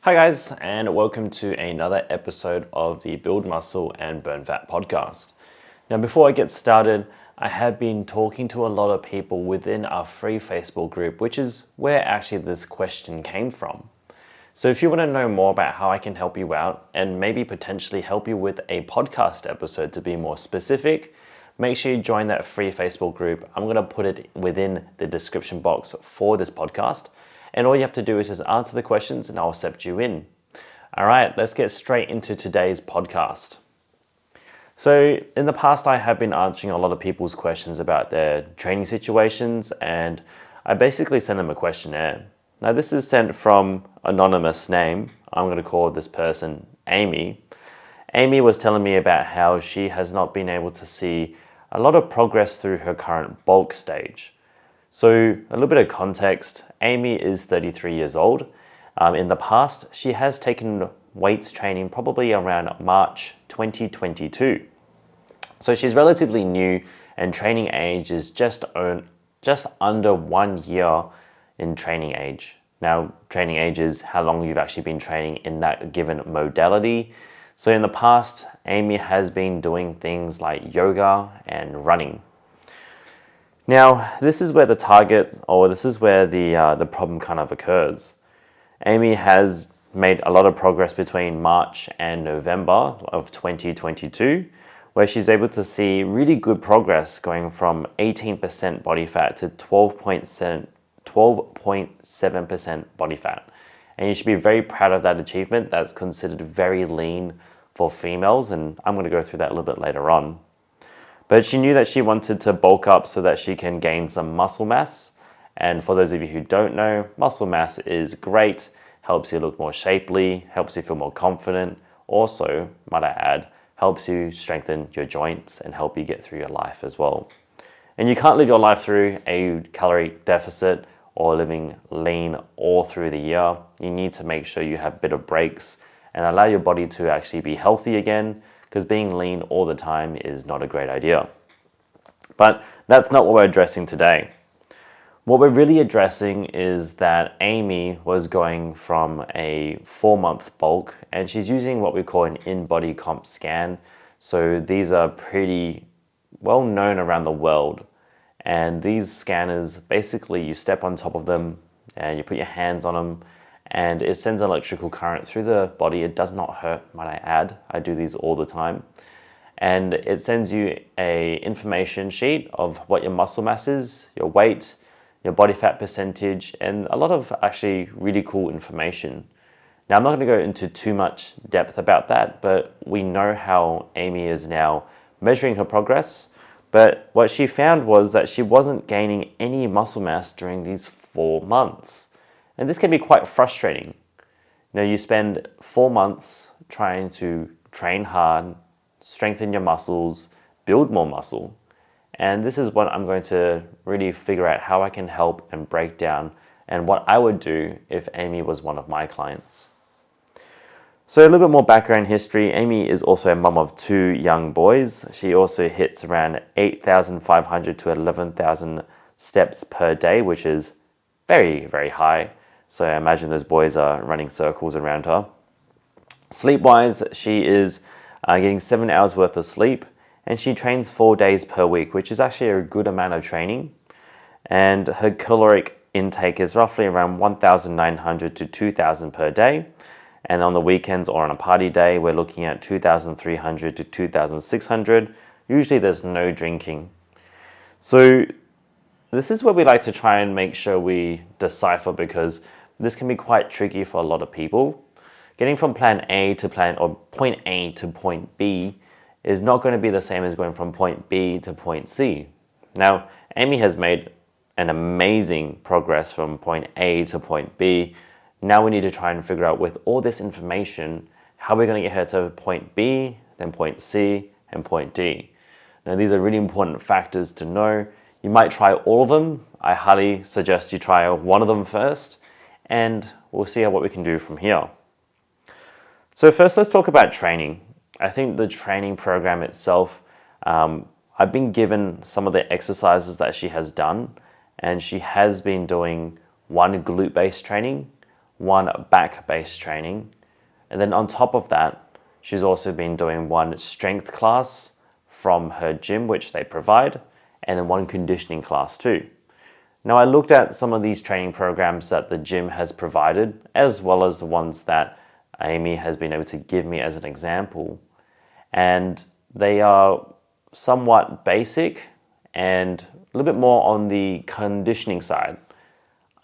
Hi guys, and welcome to another episode of the Build Muscle and Burn Fat podcast. Now before I get started, I have been talking to a lot of people within our free Facebook group, which is where actually this question came from. So if you want to know more about how I can help you out and maybe potentially help you with a podcast episode to be more specific, make sure you join that free Facebook group. I'm going to put it within the description box for this podcast. And all you have to do is just answer the questions and I'll accept you in. All right, let's get straight into today's podcast. So in the past, I have been answering a lot of people's questions about their training situations, and I basically send them a questionnaire. Now this is sent from anonymous name. I'm going to call this person Amy. Amy was telling me about how she has not been able to see a lot of progress through her current bulk stage. So a little bit of context, Amy is 33 years old. In the past, she has taken weights training probably around March 2022. So she's relatively new and training age is just under 1 year in training age. Now, training age is how long you've actually been training in that given modality. So in the past, Amy has been doing things like yoga and running. Now, this is where the problem kind of occurs. Amy has made a lot of progress between March and November of 2022, where she's able to see really good progress going from 18% body fat to 12.7% body fat. And you should be very proud of that achievement. That's considered very lean for females, and I'm going to go through that a little bit later on. But she knew that she wanted to bulk up so that she can gain some muscle mass. And for those of you who don't know, muscle mass is great, helps you look more shapely, helps you feel more confident. Also, might I add, helps you strengthen your joints and help you get through your life as well. And you can't live your life through a calorie deficit or living lean all through the year. You need to make sure you have a bit of breaks and allow your body to actually be healthy again, because being lean all the time is not a great idea. But that's not what we're addressing today. What we're really addressing is that Amy was going from a 4-month bulk and she's using what we call an in-body comp scan. So these are pretty well known around the world. And these scanners, basically you step on top of them and you put your hands on them and it sends electrical current through the body. It does not hurt, might I add. I do these all the time. And it sends you an information sheet of what your muscle mass is, your weight, your body fat percentage, and a lot of actually really cool information. Now, I'm not going to go into too much depth about that, but we know how Amy is now measuring her progress. But what she found was that she wasn't gaining any muscle mass during these 4 months. And this can be quite frustrating. You spend 4 months trying to train hard, strengthen your muscles, build more muscle. And this is what I'm going to really figure out how I can help and break down and what I would do if Amy was one of my clients. So a little bit more background history. Amy is also a mum of 2 young boys. She also hits around 8,500 to 11,000 steps per day, which is very, very high. So I imagine those boys are running circles around her. Sleep-wise, she is getting 7 hours worth of sleep, and she trains 4 days per week, which is actually a good amount of training. And her caloric intake is roughly around 1,900 to 2,000 per day. And on the weekends or on a party day, we're looking at 2,300 to 2,600. Usually there's no drinking. So this is where we like to try and make sure we decipher, because this can be quite tricky for a lot of people. Getting from point A to point B is not going to be the same as going from point B to point C. Now, Amy has made an amazing progress from point A to point B. Now we need to try and figure out, with all this information, how we're going to get her to point B, then point C, and point D. Now, these are really important factors to know. You might try all of them. I highly suggest you try one of them first, and we'll see what we can do from here. So first, let's talk about training. I think the training program itself, I've been given some of the exercises that she has done, and she has been doing one glute-based training, one back-based training. And then on top of that, she's also been doing one strength class from her gym, which they provide, and then one conditioning class too. Now, I looked at some of these training programs that the gym has provided, as well as the ones that Amy has been able to give me as an example. And they are somewhat basic and a little bit more on the conditioning side.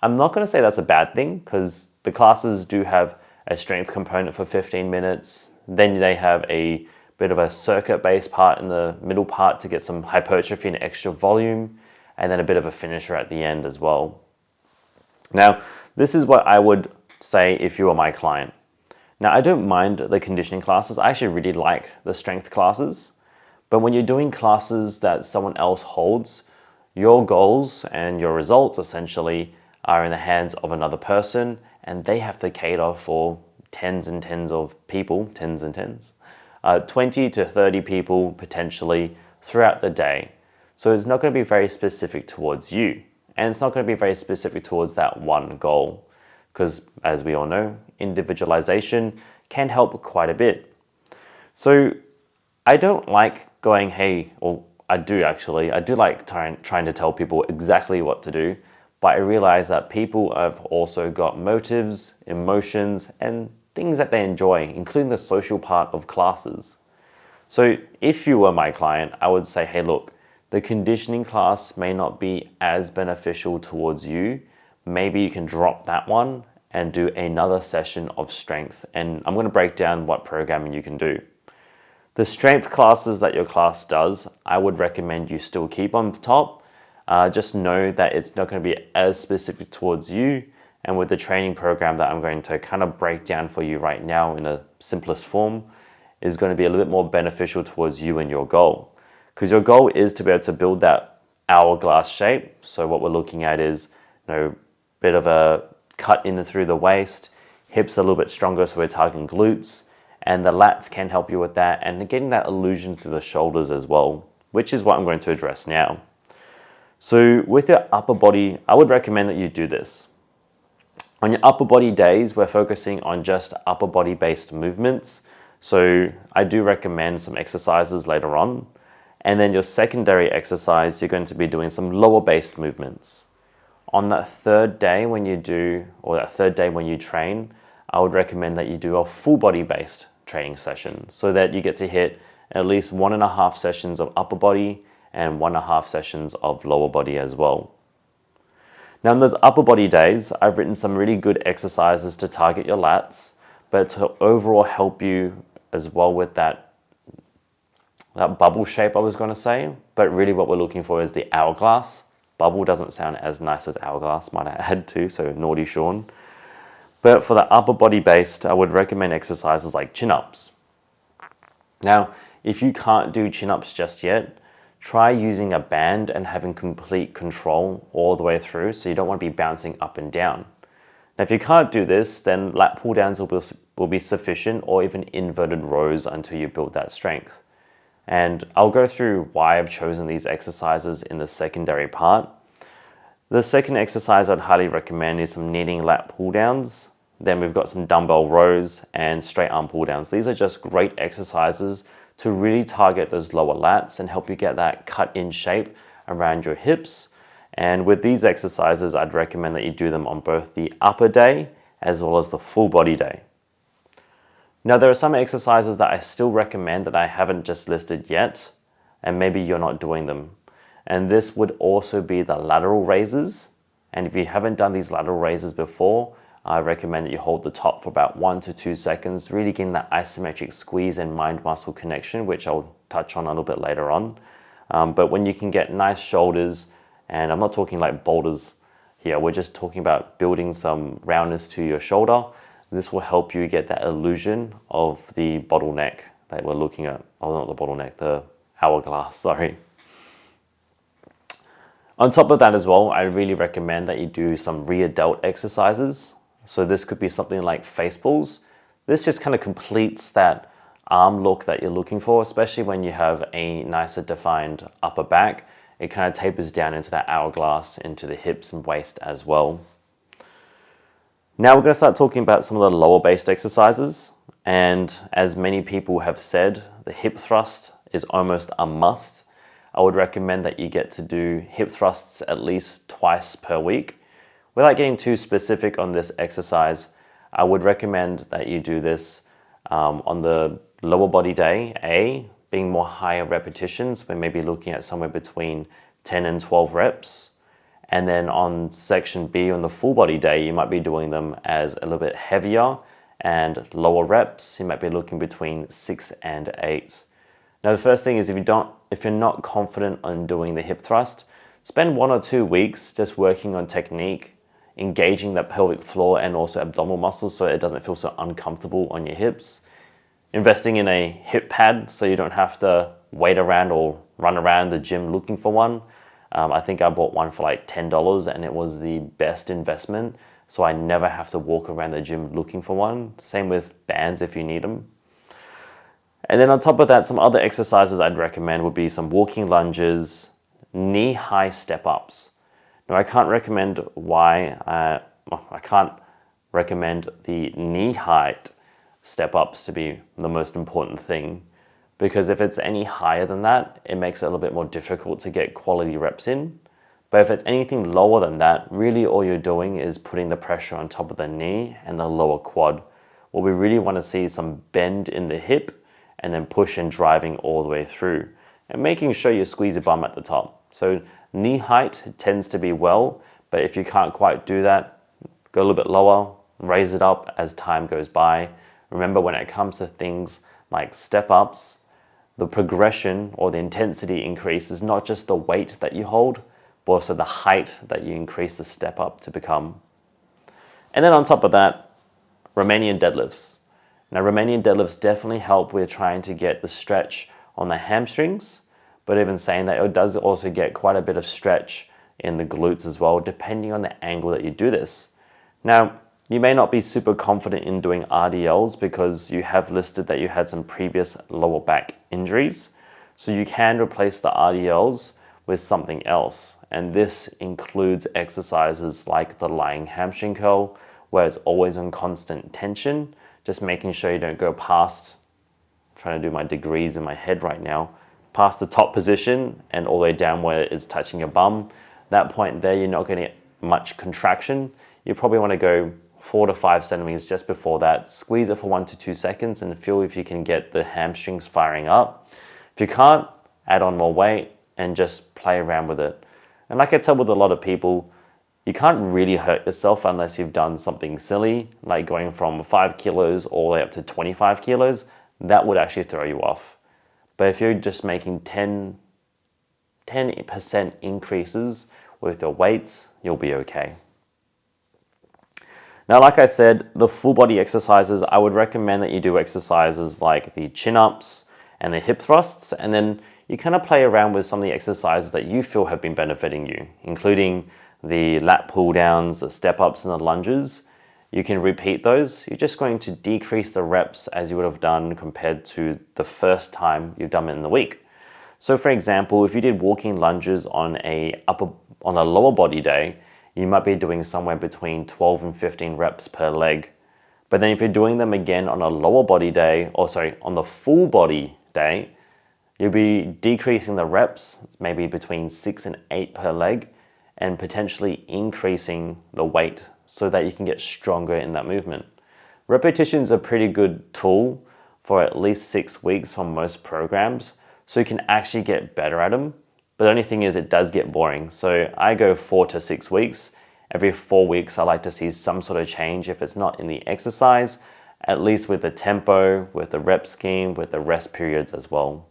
I'm not going to say that's a bad thing, because the classes do have a strength component for 15 minutes. Then they have a bit of a circuit-based part in the middle part to get some hypertrophy and extra volume, and then a bit of a finisher at the end as well. Now, this is what I would say if you were my client. Now, I don't mind the conditioning classes. I actually really like the strength classes. But when you're doing classes that someone else holds, your goals and your results essentially are in the hands of another person, and they have to cater for tens and tens of people, 20 to 30 people potentially throughout the day. So it's not going to be very specific towards you, and it's not going to be very specific towards that one goal. Because as we all know, individualization can help quite a bit. So I don't like going, hey, or I do like trying to tell people exactly what to do, but I realize that people have also got motives, emotions, and things that they enjoy, including the social part of classes. So if you were my client, I would say, hey, look, the conditioning class may not be as beneficial towards you. Maybe you can drop that one and do another session of strength. And I'm going to break down what programming you can do. The strength classes that your class does, I would recommend you still keep on top. Just know that it's not going to be as specific towards you. And with the training program that I'm going to kind of break down for you right now in a simplest form, is going to be a little bit more beneficial towards you and your goal. Because your goal is to be able to build that hourglass shape. So what we're looking at is, bit of a cut in and through the waist, hips a little bit stronger, so we're targeting glutes, and the lats can help you with that, and getting that illusion through the shoulders as well, which is what I'm going to address now. So with your upper body, I would recommend that you do this. On your upper body days, we're focusing on just upper body based movements. So I do recommend some exercises later on. And then your secondary exercise, you're going to be doing some lower based movements. On that third day when you train, I would recommend that you do a full body based training session so that you get to hit at least 1.5 sessions of upper body and 1.5 sessions of lower body as well. Now in those upper body days, I've written some really good exercises to target your lats, but to overall help you as well with that bubble shape I was going to say, but really what we're looking for is the hourglass. Bubble doesn't sound as nice as hourglass, might I add too, so naughty Sean. But for the upper body based, I would recommend exercises like chin-ups. Now, if you can't do chin-ups just yet, try using a band and having complete control all the way through, so you don't want to be bouncing up and down. Now, if you can't do this, then lat pull downs will be sufficient, or even inverted rows until you build that strength. And I'll go through why I've chosen these exercises in the secondary part. The second exercise I'd highly recommend is some kneeling lat pull downs. Then we've got some dumbbell rows and straight arm pull downs. These are just great exercises to really target those lower lats and help you get that cut in shape around your hips. And with these exercises, I'd recommend that you do them on both the upper day as well as the full body day. Now, there are some exercises that I still recommend that I haven't just listed yet, and maybe you're not doing them. And this would also be the lateral raises. And if you haven't done these lateral raises before, I recommend that you hold the top for about 1 to 2 seconds, really getting that isometric squeeze and mind-muscle connection, which I'll touch on a little bit later on. But when you can get nice shoulders, and I'm not talking like boulders here, we're just talking about building some roundness to your shoulder. This will help you get that illusion of the bottleneck that we're looking at. Oh, not the bottleneck, the hourglass, sorry. On top of that as well, I really recommend that you do some rear delt exercises. So this could be something like face pulls. This just kind of completes that arm look that you're looking for, especially when you have a nicer defined upper back. It kind of tapers down into that hourglass, into the hips and waist as well. Now we're going to start talking about some of the lower based exercises. And as many people have said, the hip thrust is almost a must. I would recommend that you get to do hip thrusts at least twice per week. Without getting too specific on this exercise, I would recommend that you do this on the lower body day, A, being more higher repetitions. We may be looking at somewhere between 10 and 12 reps. And then on section B, on the full body day, you might be doing them as a little bit heavier and lower reps. You might be looking between 6 and 8. Now, the first thing is if you're not confident on doing the hip thrust, spend 1 or 2 weeks just working on technique, engaging that pelvic floor and also abdominal muscles so it doesn't feel so uncomfortable on your hips. Investing in a hip pad so you don't have to wait around or run around the gym looking for one. I think I bought one for like $10 and it was the best investment. So I never have to walk around the gym looking for one. Same with bands if you need them. And then on top of that, some other exercises I'd recommend would be some walking lunges, knee-high step-ups. Now I can't recommend the knee height step-ups to be the most important thing, because if it's any higher than that, it makes it a little bit more difficult to get quality reps in. But if it's anything lower than that, really all you're doing is putting the pressure on top of the knee and the lower quad. What we really want to see is some bend in the hip and then push and driving all the way through. And making sure you squeeze your bum at the top. So knee height tends to be well, but if you can't quite do that, go a little bit lower, raise it up as time goes by. Remember, when it comes to things like step-ups, the progression or the intensity increase is not just the weight that you hold, but also the height that you increase the step up to become. And then on top of that, Romanian deadlifts. Now, Romanian deadlifts definitely help with trying to get the stretch on the hamstrings, but even saying that, it does also get quite a bit of stretch in the glutes as well, depending on the angle that you do this. Now, you may not be super confident in doing RDLs because you have listed that you had some previous lower back injuries. So you can replace the RDLs with something else. And this includes exercises like the lying hamstring curl, where it's always in constant tension, just making sure you don't go past, I'm trying to do my degrees in my head right now, past the top position and all the way down where it's touching your bum. That point there, you're not getting much contraction. You probably want to go 4 to 5 centimeters just before that. Squeeze it for 1 to 2 seconds and feel if you can get the hamstrings firing up. If you can't, add on more weight and just play around with it. And like I tell with a lot of people, you can't really hurt yourself unless you've done something silly, like going from 5 kilos all the way up to 25 kilos. That would actually throw you off. But if you're just making 10% increases with your weights, you'll be okay. Now, like I said, the full body exercises, I would recommend that you do exercises like the chin-ups and the hip thrusts, and then you kind of play around with some of the exercises that you feel have been benefiting you, including the lat pull downs, the step-ups and the lunges. You can repeat those. You're just going to decrease the reps as you would have done compared to the first time you've done it in the week. So for example, if you did walking lunges on a lower body day, you might be doing somewhere between 12 and 15 reps per leg. But then if you're doing them again on a lower body day, on the full body day, you'll be decreasing the reps, maybe between 6 and 8 per leg, and potentially increasing the weight so that you can get stronger in that movement. Repetition is a pretty good tool for at least 6 weeks on most programs, so you can actually get better at them. But the only thing is it does get boring. So I go 4 to 6 weeks. Every 4 weeks, I like to see some sort of change. If it's not in the exercise, at least with the tempo, with the rep scheme, with the rest periods as well.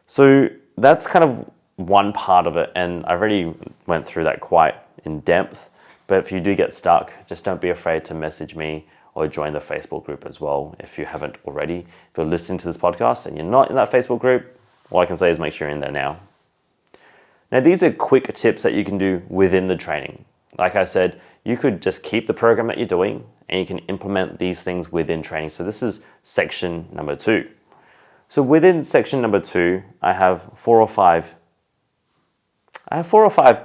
So that's kind of one part of it. And I already went through that quite in depth. But if you do get stuck, just don't be afraid to message me or join the Facebook group as well if you haven't already. If you're listening to this podcast and you're not in that Facebook group, all I can say is make sure you're in there now. Now, these are quick tips that you can do within the training. Like I said, you could just keep the program that you're doing and you can implement these things within training. So this is section number 2. So within section number 2, I have 4 or 5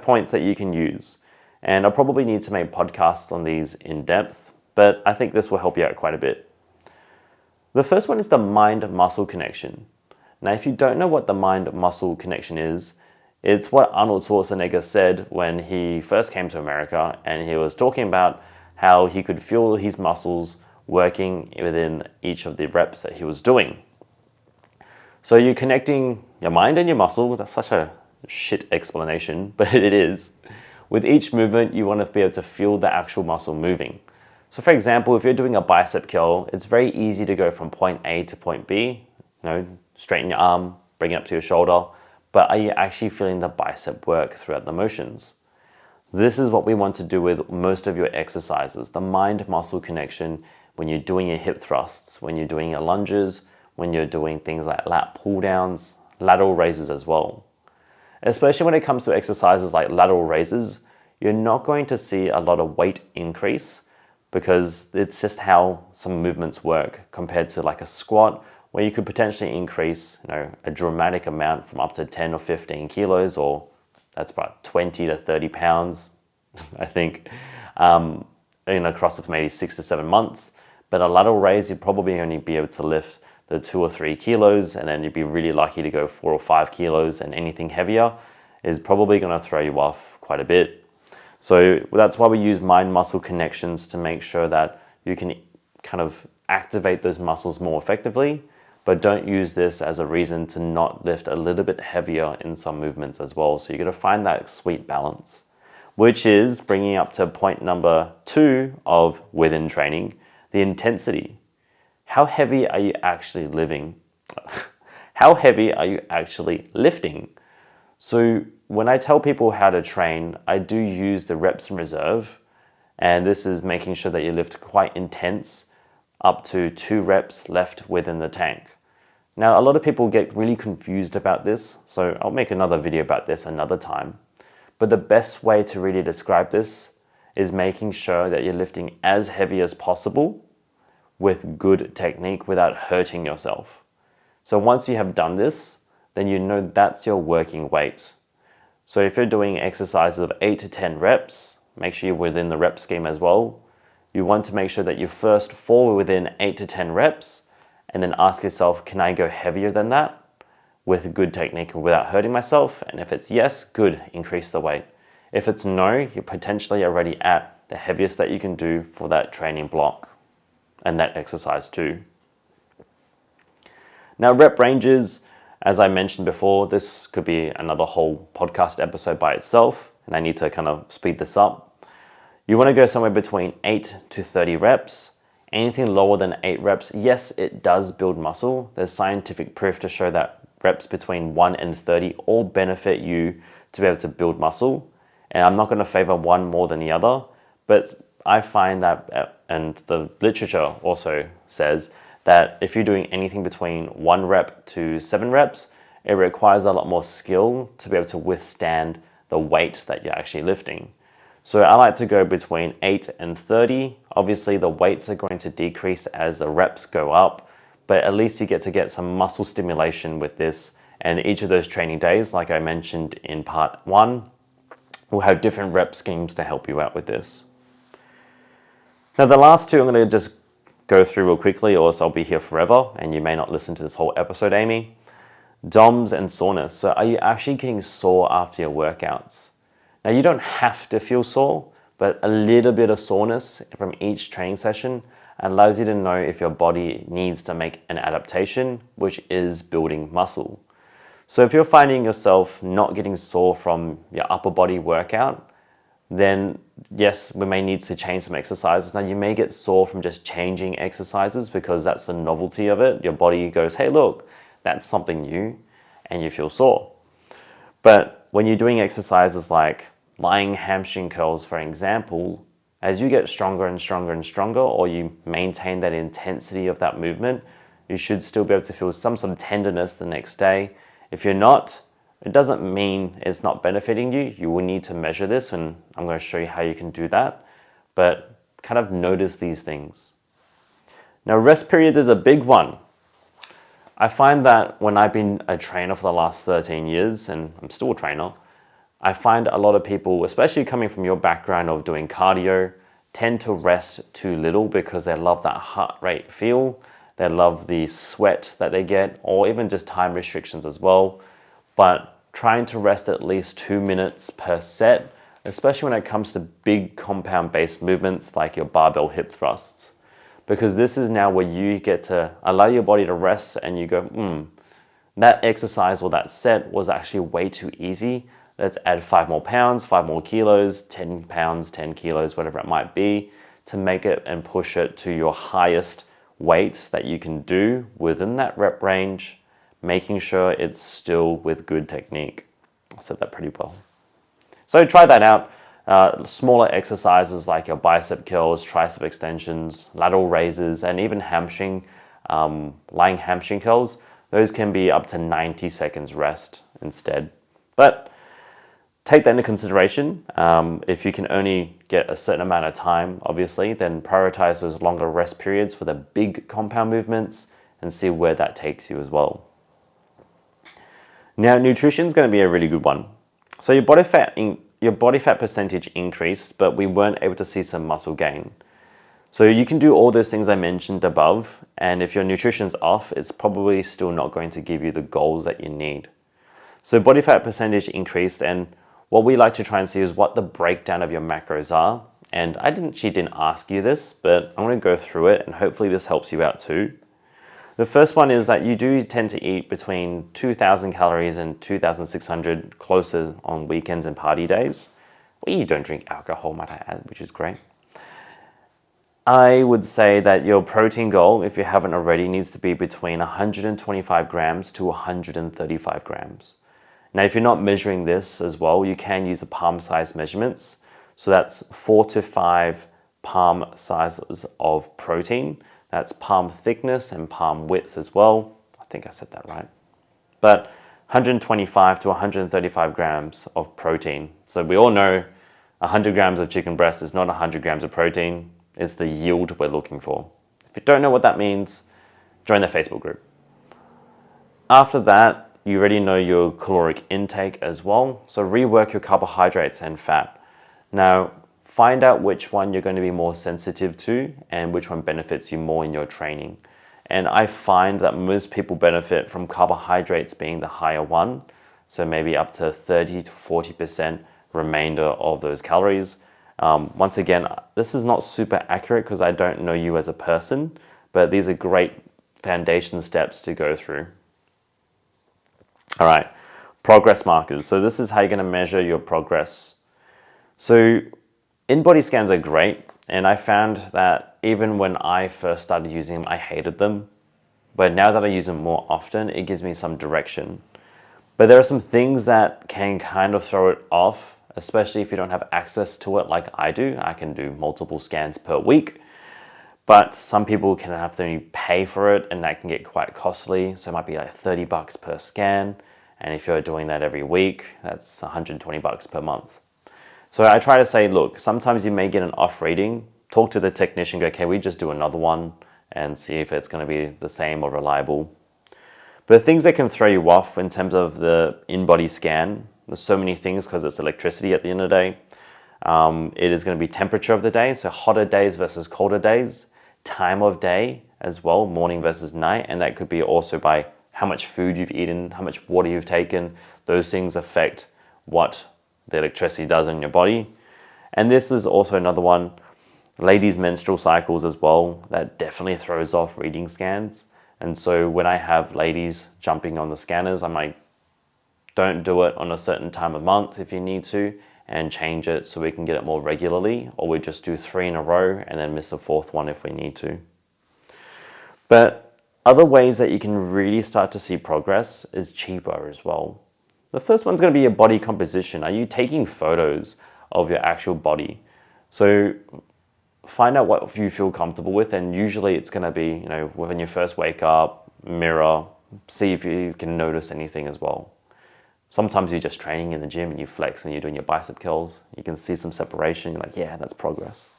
points that you can use. And I'll probably need to make podcasts on these in depth, but I think this will help you out quite a bit. The first one is the mind-muscle connection. Now, if you don't know what the mind-muscle connection is, it's what Arnold Schwarzenegger said when he first came to America, and he was talking about how he could feel his muscles working within each of the reps that he was doing. So you're connecting your mind and your muscle. That's such a shit explanation, but it is. With each movement, you want to be able to feel the actual muscle moving. So for example, if you're doing a bicep curl, it's very easy to go from point A to point B. Straighten your arm, bring it up to your shoulder, but are you actually feeling the bicep work throughout the motions? This is what we want to do with most of your exercises, the mind-muscle connection when you're doing your hip thrusts, when you're doing your lunges, when you're doing things like lat pull downs, lateral raises as well. Especially when it comes to exercises like lateral raises, you're not going to see a lot of weight increase because it's just how some movements work compared to like a squat where you could potentially increase a dramatic amount from up to 10 or 15 kilos, or that's about 20 to 30 pounds, I think, in a cross of maybe 6 to 7 months. But a lateral raise, you'd probably only be able to lift the 2 or 3 kilos, and then you'd be really lucky to go 4 or 5 kilos, and anything heavier is probably going to throw you off quite a bit. So that's why we use mind-muscle connections to make sure that you can kind of activate those muscles more effectively, but don't use this as a reason to not lift a little bit heavier in some movements as well. So you're going to find that sweet balance, which is bringing up to point number 2 of within training, the intensity. How heavy are you actually living? How heavy are you actually lifting? So when I tell people how to train, I do use the reps in reserve, and this is making sure that you lift quite intense, up to 2 reps left within the tank. Now, a lot of people get really confused about this, so I'll make another video about this another time. But the best way to really describe this is making sure that you're lifting as heavy as possible with good technique without hurting yourself. So once you have done this, then you know that's your working weight. So if you're doing exercises of 8 to 10 reps, make sure you're within the rep scheme as well. You want to make sure that you first fall within 8 to 10 reps, and then ask yourself, can I go heavier than that with good technique and without hurting myself? And if it's yes, good, increase the weight. If it's no, you're potentially already at the heaviest that you can do for that training block and that exercise too. Now, rep ranges, as I mentioned before, this could be another whole podcast episode by itself, and I need to kind of speed this up. You want to go somewhere between 8 to 30 reps. Anything lower than 8 reps, yes, it does build muscle. There's scientific proof to show that reps between 1 and 30 all benefit you to be able to build muscle. And I'm not going to favor one more than the other, but I find that, and the literature also says that if you're doing anything between 1 rep to 7 reps, it requires a lot more skill to be able to withstand the weight that you're actually lifting. So I like to go between 8 and 30. Obviously, the weights are going to decrease as the reps go up, but at least you get to get some muscle stimulation with this. And each of those training days, like I mentioned in part 1, will have different rep schemes to help you out with this. Now, the last 2 I'm going to just go through real quickly, or else I'll be here forever, and you may not listen to this whole episode, Amy. DOMS and soreness. So are you actually getting sore after your workouts? Now, you don't have to feel sore, but a little bit of soreness from each training session allows you to know if your body needs to make an adaptation, which is building muscle. So if you're finding yourself not getting sore from your upper body workout, then yes, we may need to change some exercises. Now, you may get sore from just changing exercises because that's the novelty of it. Your body goes, hey, look, that's something new, and you feel sore. But when you're doing exercises like lying hamstring curls, for example, as you get stronger and stronger and stronger, or you maintain that intensity of that movement, you should still be able to feel some sort of tenderness the next day. If you're not, it doesn't mean it's not benefiting you. You will need to measure this, and I'm going to show you how you can do that. But kind of notice these things. Now, rest periods is a big one. I find that when I've been a trainer for the last 13 years, and I'm still a trainer, I find a lot of people, especially coming from your background of doing cardio, tend to rest too little because they love that heart rate feel. They love the sweat that they get, or even just time restrictions as well. But trying to rest at least 2 minutes per set, especially when it comes to big compound-based movements like your barbell hip thrusts. Because this is now where you get to allow your body to rest and you go, that exercise or that set was actually way too easy. Let's add 5 more pounds, 5 more kilos, 10 pounds, 10 kilos, whatever it might be, to make it and push it to your highest weight that you can do within that rep range, making sure it's still with good technique. I said that pretty well. So try that out. Smaller exercises like your bicep curls, tricep extensions, lateral raises, and even hamstring, lying hamstring curls. Those can be up to 90 seconds rest instead. But take that into consideration. If you can only get a certain amount of time, obviously, then prioritize those longer rest periods for the big compound movements and see where that takes you as well. Now, nutrition is going to be a really good one. So your body fat percentage increased, but we weren't able to see some muscle gain. So you can do all those things I mentioned above, and if your nutrition's off, it's probably still not going to give you the goals that you need. So body fat percentage increased, and what we like to try and see is what the breakdown of your macros are. And I didn't ask you this, but I'm going to go through it, and hopefully this helps you out too. The first one is that you do tend to eat between 2,000 calories and 2,600 closer on weekends and party days. Well, you don't drink alcohol, might I add, which is great. I would say that your protein goal, if you haven't already, needs to be between 125 grams to 135 grams. Now, if you're not measuring this as well, you can use the palm size measurements. So that's 4 to 5 palm sizes of protein. That's palm thickness and palm width as well. I think I said that right. But 125 to 135 grams of protein. So we all know 100 grams of chicken breast is not 100 grams of protein. It's the yield we're looking for. If you don't know what that means, join the Facebook group. After that, you already know your caloric intake as well. So rework your carbohydrates and fat. Now, find out which one you're going to be more sensitive to and which one benefits you more in your training. And I find that most people benefit from carbohydrates being the higher one. So maybe up to 30 to 40% remainder of those calories. Once again, this is not super accurate because I don't know you as a person, but these are great foundation steps to go through. All right, progress markers. So this is how you're going to measure your progress. So in-body scans are great, and I found that even when I first started using them, I hated them. But now that I use them more often, it gives me some direction. But there are some things that can kind of throw it off, especially if you don't have access to it like I do. I can do multiple scans per week, but some people can have to pay for it, and that can get quite costly. So it might be like $30 per scan. And if you're doing that every week, that's $120 per month. So I try to say, look, sometimes you may get an off reading. Talk to the technician, go, okay, we just do another one and see if it's going to be the same or reliable. But the things that can throw you off in terms of the in-body scan, there's so many things because it's electricity at the end of the day. It is going to be temperature of the day, so hotter days versus colder days, time of day as well, morning versus night, and that could be also by how much food you've eaten, how much water you've taken. Those things affect what the electricity does in your body. And this is also another one, ladies' menstrual cycles as well, that definitely throws off reading scans. And so when I have ladies jumping on the scanners, I'm like, don't do it on a certain time of month if you need to, and change it so we can get it more regularly, or we just do 3 in a row and then miss a 4th one if we need to. But other ways that you can really start to see progress is cheaper as well. The first one's going to be your body composition. Are you taking photos of your actual body? So find out what you feel comfortable with, and usually it's going to be, when you first wake up, mirror, see if you can notice anything as well. Sometimes you're just training in the gym and you flex and you're doing your bicep curls. You can see some separation. You're like, yeah, that's progress.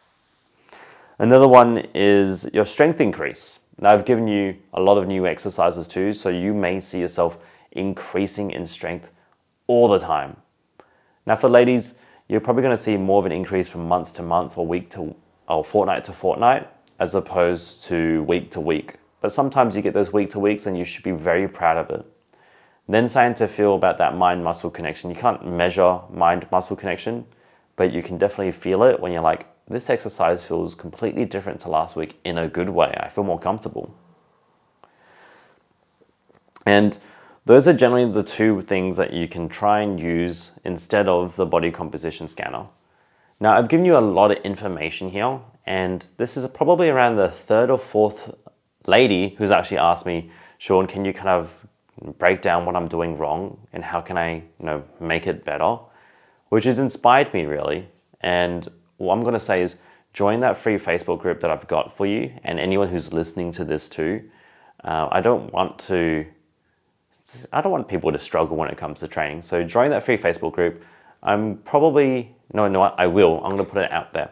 Another one is your strength increase. Now, I've given you a lot of new exercises too, so you may see yourself increasing in strength all the time. Now for ladies, you're probably going to see more of an increase from month to month or fortnight to fortnight as opposed to week. But sometimes you get those week to weeks and you should be very proud of it. Then starting to feel about that mind-muscle connection. You can't measure mind-muscle connection, but you can definitely feel it when you're like, this exercise feels completely different to last week in a good way. I feel more comfortable. And those are generally the two things that you can try and use instead of the body composition scanner. Now, I've given you a lot of information here, and this is probably around the third or fourth lady who's actually asked me, Sean, can you kind of break down what I'm doing wrong and how can I, make it better? Which has inspired me really. And what I'm going to say is join that free Facebook group that I've got for you and anyone who's listening to this too. I don't want people to struggle when it comes to training. So join that free Facebook group. I will. I'm going to put it out there.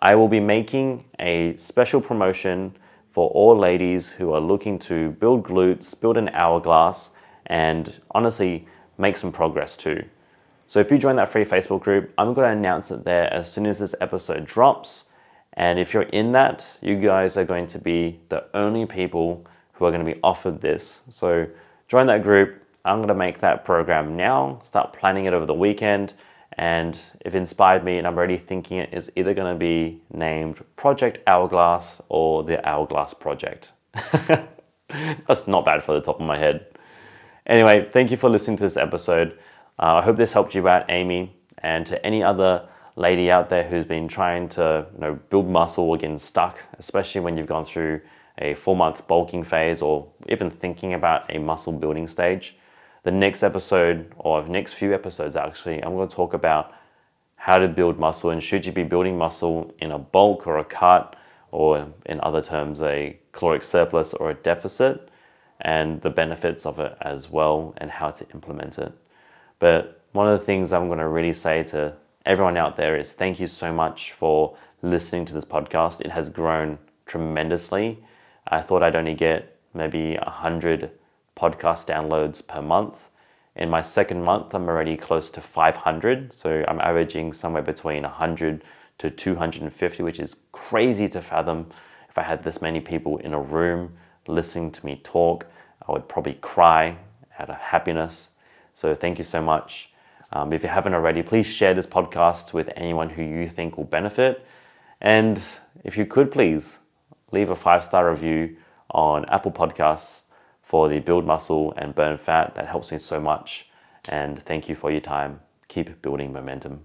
I will be making a special promotion for all ladies who are looking to build glutes, build an hourglass, and honestly, make some progress too. So if you join that free Facebook group, I'm going to announce it there as soon as this episode drops. And if you're in that, you guys are going to be the only people who are going to be offered this. So join that group. I'm going to make that program now, start planning it over the weekend. And if it inspired me and I'm already thinking it is either going to be named Project Hourglass or the Hourglass Project. That's not bad for the top of my head. Anyway, thank you for listening to this episode. I hope this helped you out, Amy, and to any other lady out there who's been trying to build muscle or getting stuck, especially when you've gone through a 4-month bulking phase or even thinking about a muscle building stage. The next episode, or the next few episodes actually, I'm going to talk about how to build muscle and should you be building muscle in a bulk or a cut, or in other terms, a caloric surplus or a deficit, and the benefits of it as well and how to implement it. But one of the things I'm going to really say to everyone out there is thank you so much for listening to this podcast. It has grown tremendously. I thought I'd only get maybe 100 podcast downloads per month. In my second month, I'm already close to 500. So I'm averaging somewhere between 100 to 250, which is crazy to fathom. If I had this many people in a room listening to me talk, I would probably cry out of happiness. So thank you so much. If you haven't already, please share this podcast with anyone who you think will benefit. And if you could, please leave a 5-star review on Apple Podcasts for the Build Muscle and Burn Fat. That helps me so much. And thank you for your time. Keep building momentum.